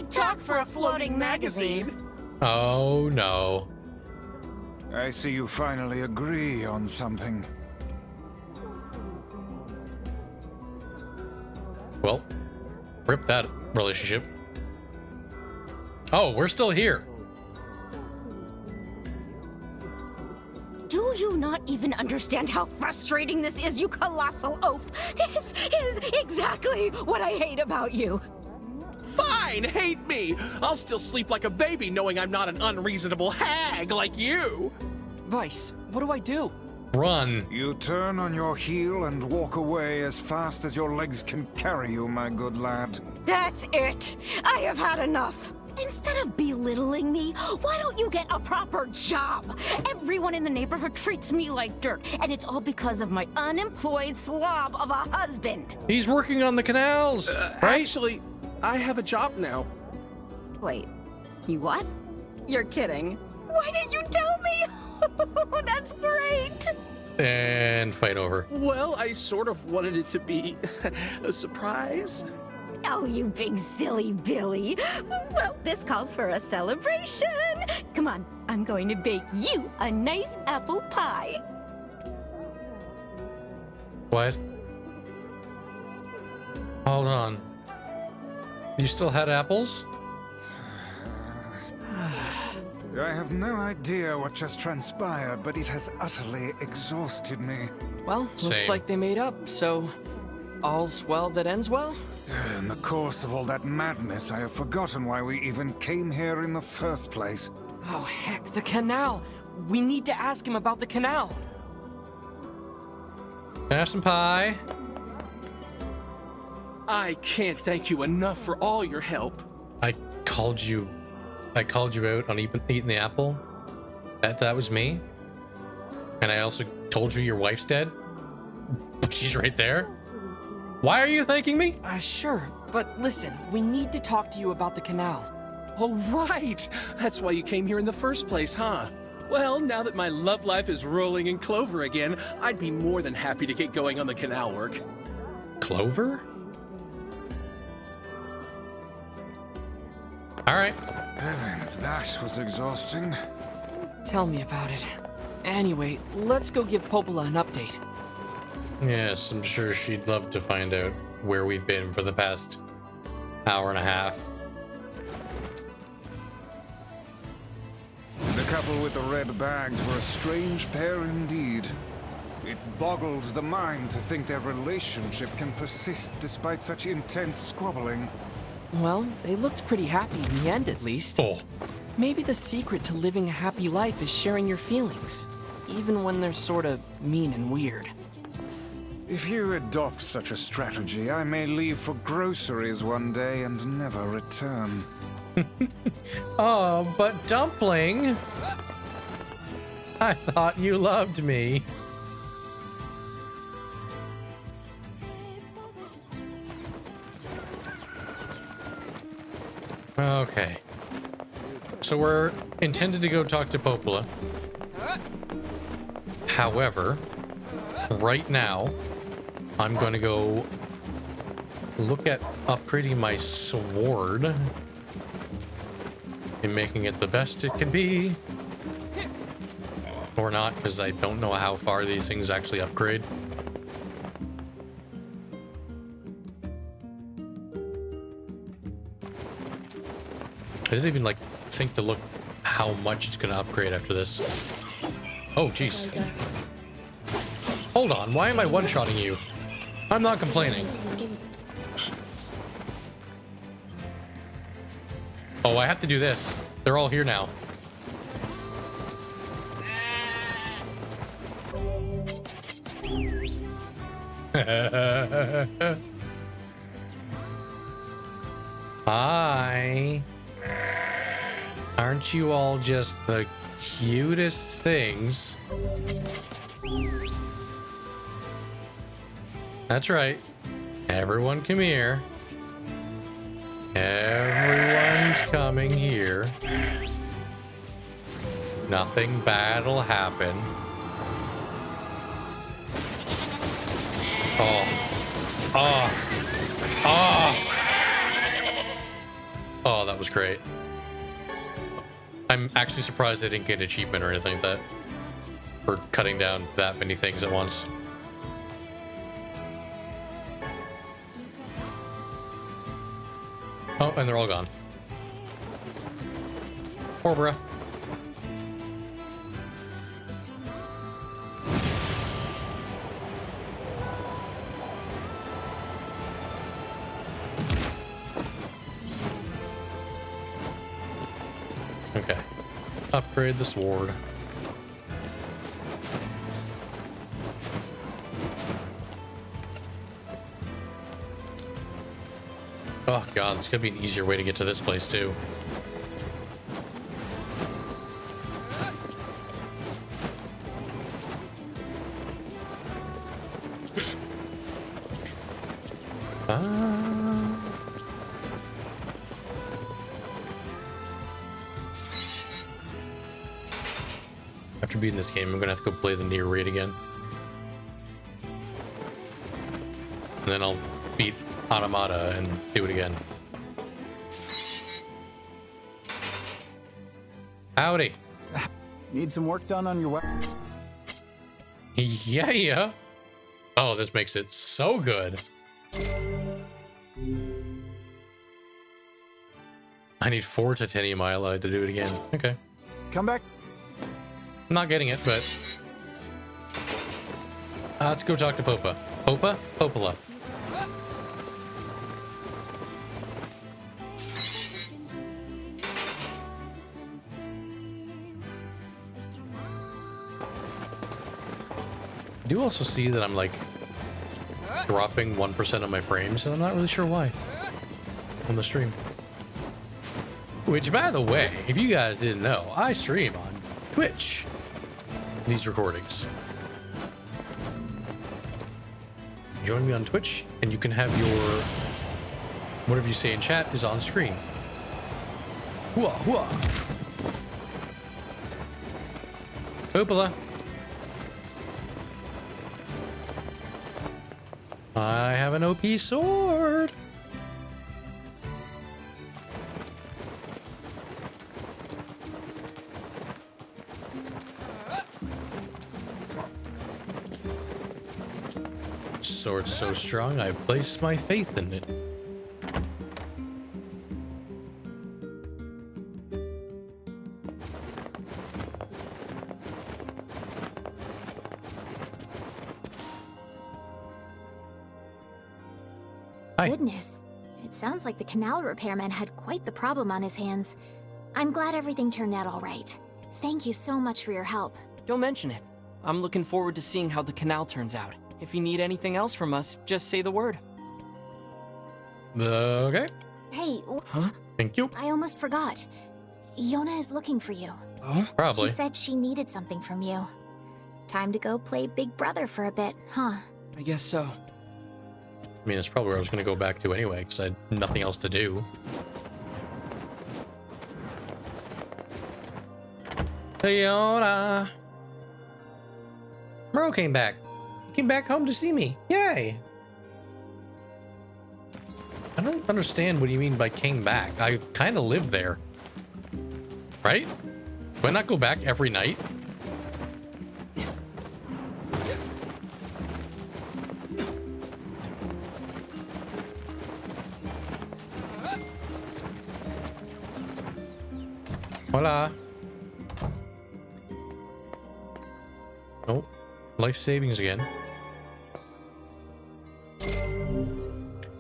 Speaker 11: Talk for a floating magazine.
Speaker 1: Oh, no.
Speaker 3: I see you finally agree on something.
Speaker 1: Well, rip that relationship. Oh, we're still here.
Speaker 11: Do you not even understand how frustrating this is, you colossal oaf? This is exactly what I hate about you.
Speaker 8: Fine, hate me. I'll still sleep like a baby knowing I'm not an unreasonable hag like you.
Speaker 2: Vice, what do I do?
Speaker 1: Run.
Speaker 3: You turn on your heel and walk away as fast as your legs can carry you, my good lad.
Speaker 11: That's it. I have had enough. Instead of belittling me, why don't you get a proper job? Everyone in the neighborhood treats me like dirt, and it's all because of my unemployed slob of a husband.
Speaker 1: He's working on the canals, right?
Speaker 8: Actually, I have a job now.
Speaker 11: Wait, you what? You're kidding. Why didn't you tell me? That's great.
Speaker 1: And fight over.
Speaker 8: Well, I sort of wanted it to be a surprise.
Speaker 11: Oh, you big silly Billy. Well, this calls for a celebration. Come on, I'm going to bake you a nice apple pie.
Speaker 1: What? Hold on. You still had apples?
Speaker 3: I have no idea what just transpired, but it has utterly exhausted me.
Speaker 2: Well, looks
Speaker 1: Same.
Speaker 2: like they made up, so all's well that ends well?
Speaker 3: In the course of all that madness, I have forgotten why we even came here in the first place.
Speaker 2: Oh, heck, the canal. We need to ask him about the canal.
Speaker 1: Can I have some pie?
Speaker 8: I can't thank you enough for all your help.
Speaker 1: I called you out on eating the apple. That was me. And I also told you your wife's dead. She's right there. Why are you thanking me?
Speaker 2: Sure, but listen, we need to talk to you about the canal.
Speaker 8: Oh, right. That's why you came here in the first place, huh? Well, now that my love life is rolling in clover again, I'd be more than happy to get going on the canal work.
Speaker 1: Clover? All right.
Speaker 3: Heavens, that was exhausting.
Speaker 2: Tell me about it. Anyway, let's go give Popola an update.
Speaker 1: Yes, I'm sure she'd love to find out where we've been for the past hour and a half.
Speaker 3: The couple with the red bags were a strange pair indeed. It boggles the mind to think their relationship can persist despite such intense squabbling.
Speaker 2: Well, they looked pretty happy in the end, at least.
Speaker 1: Oh.
Speaker 2: Maybe the secret to living a happy life is sharing your feelings, even when they're sort of mean and weird.
Speaker 3: If you adopt such a strategy, I may leave for groceries one day and never return.
Speaker 1: Oh, but Dumpling, I thought you loved me. Okay. So we're intended to go talk to Popola. However, right now, I'm going to go look at upgrading my sword and making it the best it can be. Or not, because I don't know how far these things actually upgrade. didn't even like think to look how much it's gonna upgrade after this. Oh, jeez. Hold on, why am I one-shotting you? I'm not complaining. Oh, I have to do this. They're all here now. Hi. Aren't you all just the cutest things? That's right. Everyone come here. Everyone's coming here. Nothing bad'll happen. Oh, that was great. I'm actually surprised I didn't get an achievement or anything like that for cutting down that many things at once. Oh, and they're all gone. Poor bruh. Okay. Upgrade the sword. Oh god, there's gonna be an easier way to get to this place too. After beating this game, I'm gonna have to go play the NieR raid again. And then I'll beat Automata and do it again. Howdy.
Speaker 6: Need some work done on your weapon?
Speaker 1: Yeah. Oh, this makes it so good. I need 4 titanium iodide to do it again. Okay.
Speaker 6: Come back.
Speaker 1: I'm not getting it, but let's go talk to Popa. Popa? Popola. I do also see that I'm like dropping 1% of my frames, and I'm not really sure why on the stream. Which, by the way, if you guys didn't know, I stream on Twitch these recordings. Join me on Twitch, and you can have your whatever you say in chat is on screen. Hooah, hooah. Popola. I have an OP sword. Sword so strong, I place my faith in it. Hi.
Speaker 7: Goodness. It sounds like the canal repairman had quite the problem on his hands. I'm glad everything turned out all right. Thank you so much for your help.
Speaker 2: Don't mention it. I'm looking forward to seeing how the canal turns out. If you need anything else from us, just say the word.
Speaker 1: Okay.
Speaker 7: Hey,
Speaker 2: Huh?
Speaker 1: Thank you.
Speaker 7: I almost forgot. Yona is looking for you.
Speaker 2: Oh?
Speaker 1: Probably.
Speaker 7: She said she needed something from you. Time to go play Big Brother for a bit, huh?
Speaker 2: I guess so.
Speaker 1: I mean, it's probably where I was going to go back to anyway, because I had nothing else to do. Yona. Muro came back. He came back home to see me. Yay! I don't understand what you mean by came back. I kind of live there. Right? Do I not go back every night? Voila. Oh, life savings again.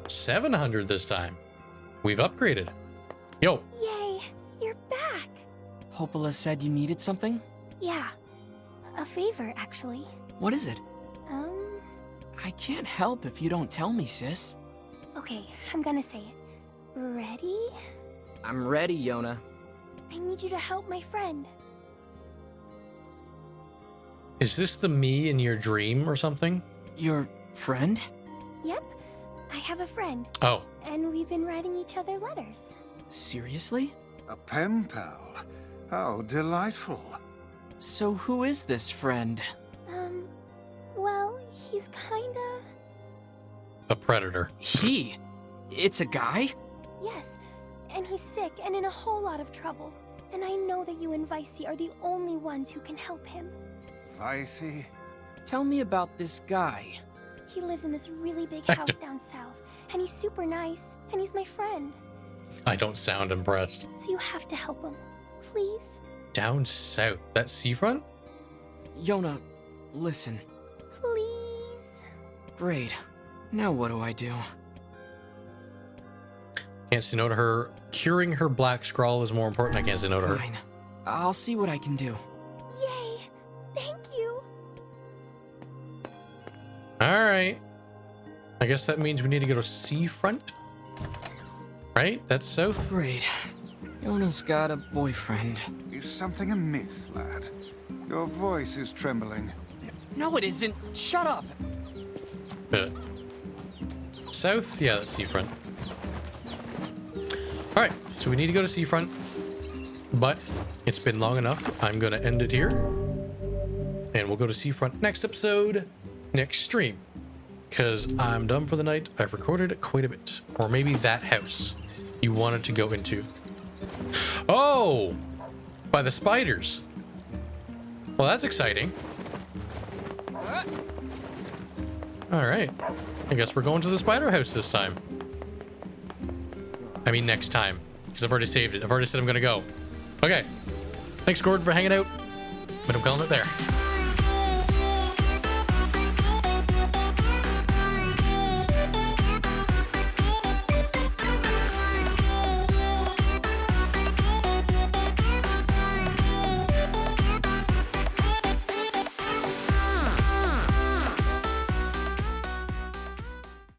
Speaker 1: 700 this time. We've upgraded. Yo.
Speaker 10: Yay, you're back.
Speaker 2: Hopola said you needed something?
Speaker 10: Yeah, a favor, actually.
Speaker 2: What is it?
Speaker 10: Um,
Speaker 2: I can't help if you don't tell me, sis.
Speaker 10: Okay, I'm gonna say it. Ready?
Speaker 2: I'm ready, Yona.
Speaker 10: I need you to help my friend.
Speaker 1: Is this the me in your dream or something?
Speaker 2: Your friend?
Speaker 10: Yep, I have a friend.
Speaker 1: Oh.
Speaker 10: And we've been writing each other letters.
Speaker 2: Seriously?
Speaker 3: A pen pal. How delightful.
Speaker 2: So who is this friend?
Speaker 10: Well, he's kinda...
Speaker 1: A predator.
Speaker 2: He? It's a guy?
Speaker 10: Yes, and he's sick and in a whole lot of trouble. And I know that you and Vicey are the only ones who can help him.
Speaker 3: Vicey?
Speaker 2: Tell me about this guy.
Speaker 10: He lives in this really big house down south, and he's super nice, and he's my friend.
Speaker 1: I don't sound impressed.
Speaker 10: So you have to help him, please?
Speaker 1: Down south. That seafront?
Speaker 2: Yona, listen.
Speaker 10: Please?
Speaker 2: Great. Now what do I do?
Speaker 1: Can't say no to her. Curing her black scrawl is more important. I can't say no to her.
Speaker 2: Fine. I'll see what I can do.
Speaker 10: Yay! Thank you!
Speaker 1: Alright. I guess that means we need to go to seafront. Right? That's south?
Speaker 2: Great. Yona's got a boyfriend.
Speaker 3: Is something amiss, lad? Your voice is trembling.
Speaker 2: No, it isn't. Shut up.
Speaker 1: South? Yeah, that's seafront. Alright, so we need to go to seafront. But it's been long enough. I'm going to end it here. And we'll go to seafront next episode, next stream. Because I'm done for the night. I've recorded quite a bit. Or maybe that house you wanted to go into. Oh! By the spiders. Well, that's exciting. Alright. I guess we're going to the spider house this time. I mean next time. Because I've already saved it. I've already said I'm going to go. Okay. Thanks, Gordon, for hanging out. But I'm calling it there.